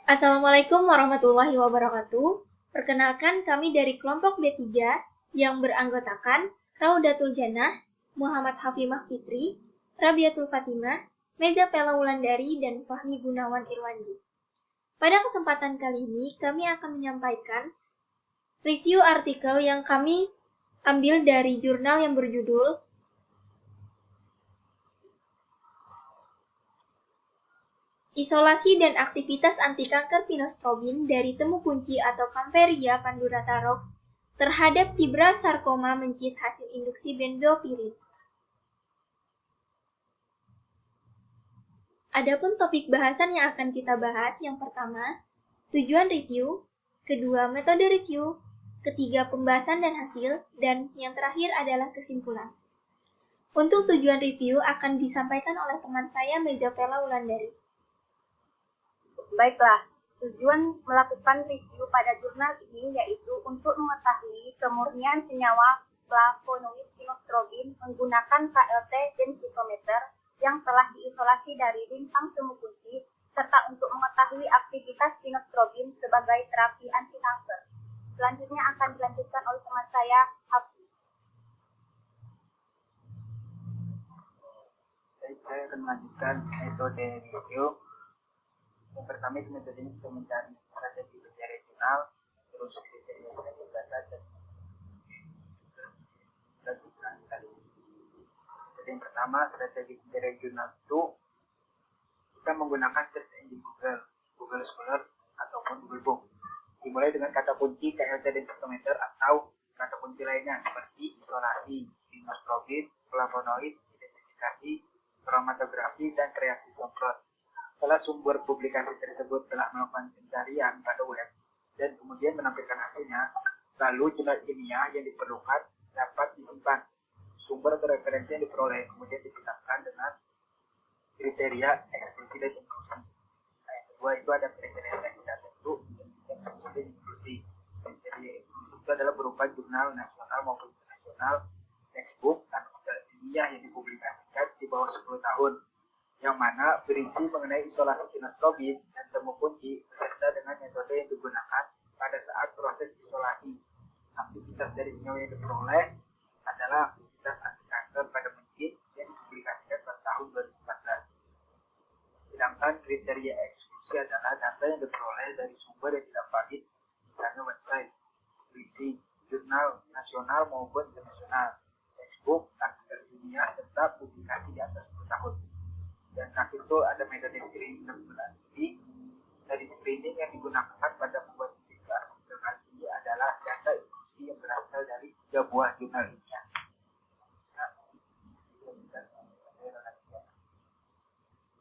Assalamualaikum warahmatullahi wabarakatuh. Perkenalkan kami dari kelompok B3 yang beranggotakan Raudatul Jannah, Muhammad Hafimah Fitri, Rabiatul Fatimah, Mega Pela Wulandari, dan Fahmi Gunawan Irwandi. Pada kesempatan kali ini kami akan menyampaikan review artikel yang kami ambil dari jurnal yang berjudul Isolasi dan Aktivitas Anti-Kanker Pinostrobin dari Temu Kunci atau Camperia pandurata rox terhadap fibrosarkoma mencit hasil induksi benzopirin. Adapun topik bahasan yang akan kita bahas yang pertama, tujuan review, kedua metode review, ketiga pembahasan dan hasil, dan yang terakhir adalah kesimpulan. Untuk tujuan review akan disampaikan oleh teman saya Mega Pela Wulandari. Baiklah, tujuan melakukan review pada jurnal ini yaitu untuk mengetahui kemurnian senyawa flavonoid pinostrobin menggunakan KLT densitometer yang telah diisolasi dari lintang temu kunci, serta untuk mengetahui aktivitas pinostrobin sebagai terapi anti kanker. Selanjutnya akan dilanjutkan oleh teman saya, Hafi. Saya akan melanjutkan metode review. Yang pertama itu metode ini kita mencari strategi kerja regional, terus kriteria data dan lanjutkan tadi. Jadi yang pertama strategi kerja regional itu kita menggunakan search engine Google Scholar ataupun Google Book. Dimulai dengan kata kunci KLT densitometer atau kata kunci lainnya seperti isolasi, pinostrobin, flavonoid, identifikasi, kromatografi, dan reaksi semprot. Setelah sumber publikasi tersebut telah melakukan pencarian pada web dan kemudian menampilkan hasilnya, lalu jurnal ilmiah yang diperlukan dapat disimpan. Sumber atau referensi yang diperoleh kemudian dipindahkan dengan kriteria eksklusi dan inklusi. Nah, yang kedua itu ada kriteria yang tidak tentu, eksklusi dan inklusi. Kriteria inklusi itu adalah berupa jurnal nasional maupun internasional, textbook, dan jurnal ilmiah yang dipublikasikan di bawah 10 tahun. Yang mana berisi mengenai isolasi pinostrobin dan temu kunci beserta dengan metode yang digunakan pada saat proses isolasi. Aktivitas dari senyawa yang diperoleh adalah aktivitas anti kanker pada mencit yang dipublikasikan pada tahun 2014. Sedangkan kriteria eksklusi adalah data yang diperoleh dari sumber yang tidak valid, misalnya website, skripsi, jurnal nasional maupun internasional, textbook, artikel ilmiah, serta publikasi di atas 10 tahun. Dan terakhir itu ada metode screening regulasi. Dari screening yang digunakan pada membuat artikel ini adalah data inklusi yang berasal dari 3 buah jurnal ilmiah.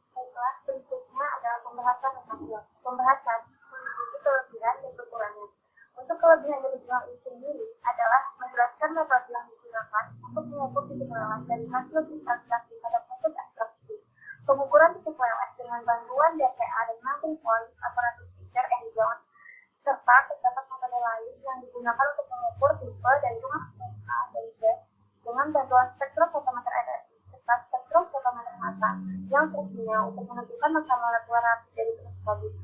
Baiklah, berikutnya adalah pembahasan dan hasil. Pembahasan mengikuti kelebihan dan kekurangan. Untuk kelebihan dari jurnal ini sendiri adalah menjelaskan metode yang digunakan untuk mengukur titik lelah dari hasil ekstraksi pada proses ekstraksi. Pengukuran titik lelah dengan bantuan DPA dan melting point aparatus Fisher and Jones, serta terdapat metode lain yang digunakan untuk mengukur tipe dan jumlah A dari B dengan bantuan spektrofotometer RFI serta spektrofotometer massa yang tersedia untuk menentukan massa molekuler rapid dari pinostrobin.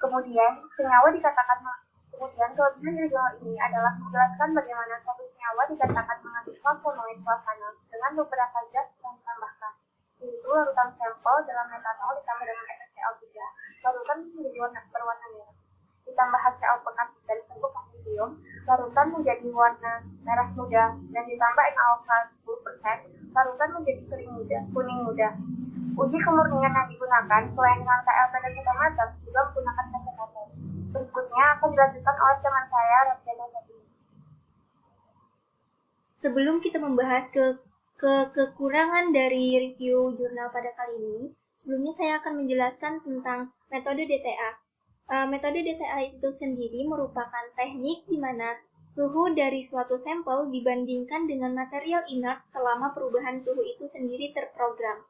Kemudian kelebihan dari jurnal ini adalah menjelaskan bagaimana suatu senyawa dikatakan mengandung flavonoid flavana dengan beberapa zat yang ditambahkan, yaitu larutan sampel dalam metanol ditambah dengan FeCl3, larutan menjadi berwarna merah, ditambah HCl pekat dari bentuk magnesium, larutan menjadi warna merah muda, dan ditambah NaOH 10%, larutan menjadi kuning muda. Uji kemurnian yang digunakan selain dengan KLT densitometer juga menggunakan kacamata. Berikutnya akan dilanjutkan oleh teman saya, Rabiatul Fatimah. Sebelum kita membahas kekurangan dari review jurnal pada kali ini, sebelumnya saya akan menjelaskan tentang metode DTA. Metode DTA itu sendiri merupakan teknik di mana suhu dari suatu sampel dibandingkan dengan material inert selama perubahan suhu itu sendiri terprogram.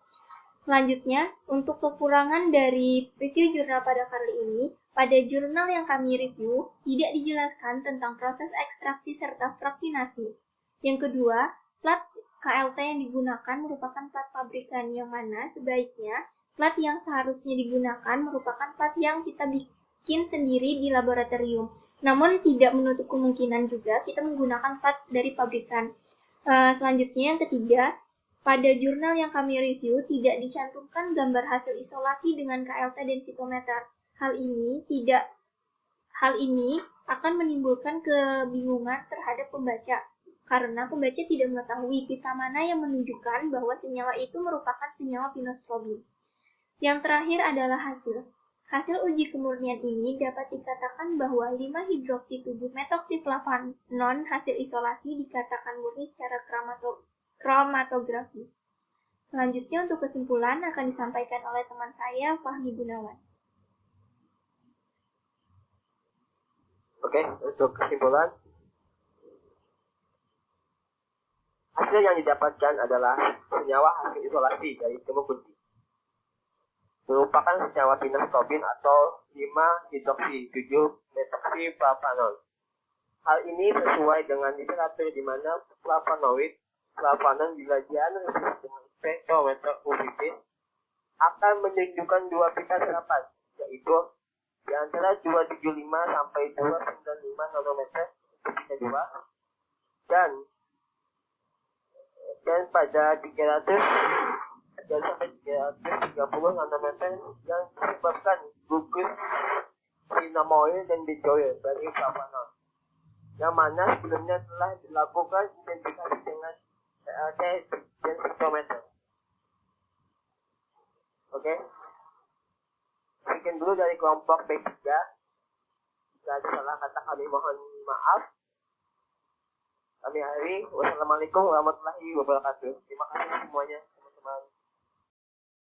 Selanjutnya, untuk kekurangan dari review jurnal pada kali ini, pada jurnal yang kami review tidak dijelaskan tentang proses ekstraksi serta fraksinasi. Yang kedua, plat KLT yang digunakan merupakan plat pabrikan yang mana sebaiknya plat yang seharusnya digunakan merupakan plat yang kita bikin sendiri di laboratorium. Namun tidak menutup kemungkinan juga kita menggunakan part dari pabrikan. Selanjutnya yang ketiga, pada jurnal yang kami review tidak dicantumkan gambar hasil isolasi dengan KLT densitometer. Hal ini akan menimbulkan kebingungan terhadap pembaca, karena pembaca tidak mengetahui pita mana yang menunjukkan bahwa senyawa itu merupakan senyawa pinostrobin. Yang terakhir adalah hasil. Hasil uji kemurnian ini dapat dikatakan bahwa 5-hidroksi-7-metoksiflavanon hasil isolasi dikatakan murni secara kromatografi. Selanjutnya untuk kesimpulan akan disampaikan oleh teman saya, Fahmi Gunawan. Oke, untuk kesimpulan, hasil yang didapatkan adalah senyawa hasil isolasi dari temu kunci. Merupakan senyawa pinostrobin atau 5-hidroksi-7-metoksiflavanon. Hal ini sesuai dengan literatur di mana flavonoid bila dianalisis dengan spektrometer UV akan menunjukkan dua pita serapan, yaitu di antara 275 sampai 295 nanometer untuk pita 2 dan pada 300 dan sampai 330 nanometer yang disebabkan gugus cinnamomyl dan benzoyl dari flavonoid, yang mana sebelumnya telah dilakukan identifikasi dengan CLT densitometer. Oke, sekian dulu dari kelompok B3. Jika ada salah kata kami mohon maaf. Kami akhiri. Wassalamualaikum warahmatullahi wabarakatuh. Terima kasih semuanya.